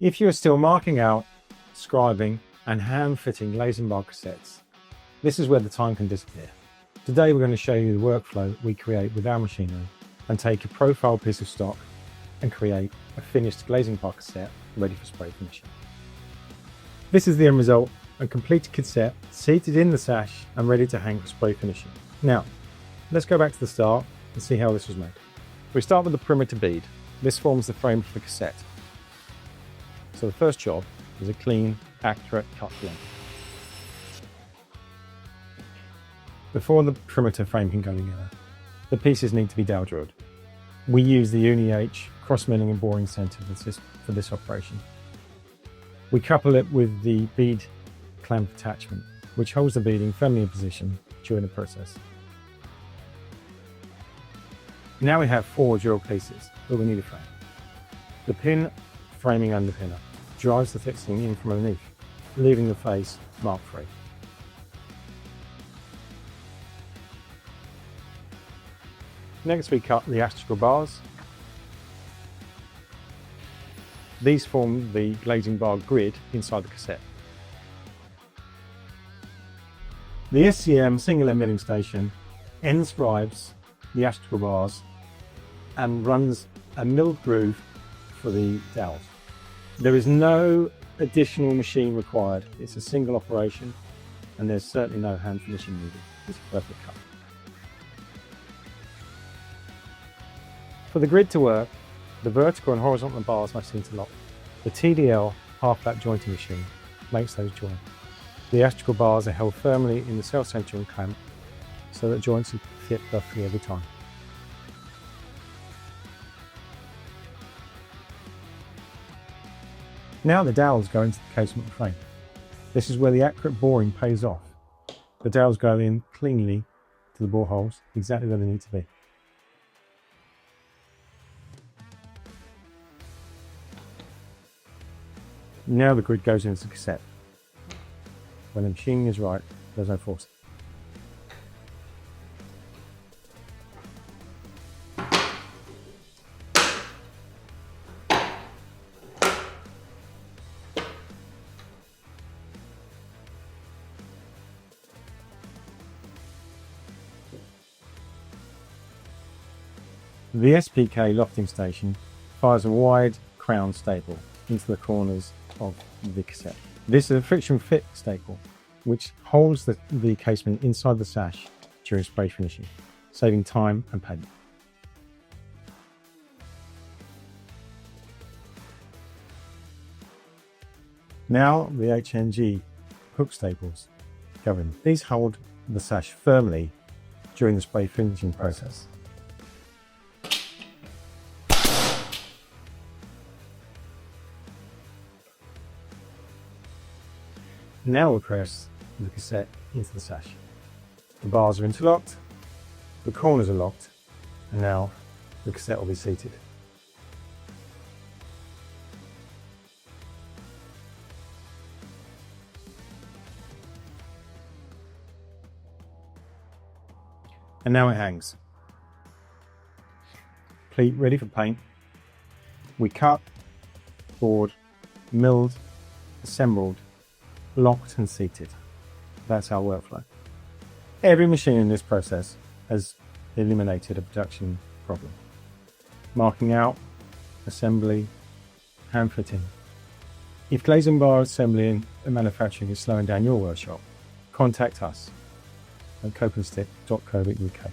If you are still marking out, scribing and hand fitting glazing bar cassettes, this is where the time can disappear. Today we're going to show you the workflow we create with our machinery and take a profile piece of stock and create a finished glazing bar cassette ready for spray finishing. This is the end result, a completed cassette seated in the sash and ready to hang for spray finishing. Now, let's go back to the start and see how this was made. We start with the perimeter bead. This forms the frame for the cassette. So the first job is a clean, accurate cut length. Before the perimeter frame can go together, the pieces need to be dowel-drilled. We use the UNI-H Cross-Milling Boring Centre for this operation. We couple it with the bead clamp attachment, which holds the beading firmly in position during the process. Now we have 4 drill pieces, but we need a frame. The PIN Framing Underpinner drives the fixing in from underneath, leaving the face mark-free. Next we cut the astragal bars. These form the glazing bar grid inside the cassette. The SEM Single-End Milling Station end-scribes the astragal bars and runs a milled groove for the dowels. There is no additional machine required. It's a single operation and there's certainly no hand finishing needed. It's a perfect cut. For the grid to work, the vertical and horizontal bars must interlock. The TDL Half-Lap Jointing Machine makes those join. The astragal bars are held firmly in the self-centering clamp so that joints fit perfectly every time. Now the dowels go into the casement frame. This is where the accurate boring pays off. The dowels go in cleanly to the bore holes, exactly where they need to be. Now the grid goes into the cassette. When the machining is right, there's no force. The SPK lofting station fires a wide crown staple into the corners of the cassette. This is a friction fit staple which holds the casement inside the sash during spray finishing, saving time and paint. Now the HNG hook staples go in. These hold the sash firmly during the spray finishing process. Now we'll press the cassette into the sash. The bars are interlocked, the corners are locked, and now the cassette will be seated. And now it hangs. Complete, ready for paint. We cut, bored, milled, assembled, locked and seated. That's our workflow. Every machine in this process has eliminated a production problem. Marking out, assembly, hand fitting. If glazing bar assembly and manufacturing is slowing down your workshop, contact us at copenstick.co.uk.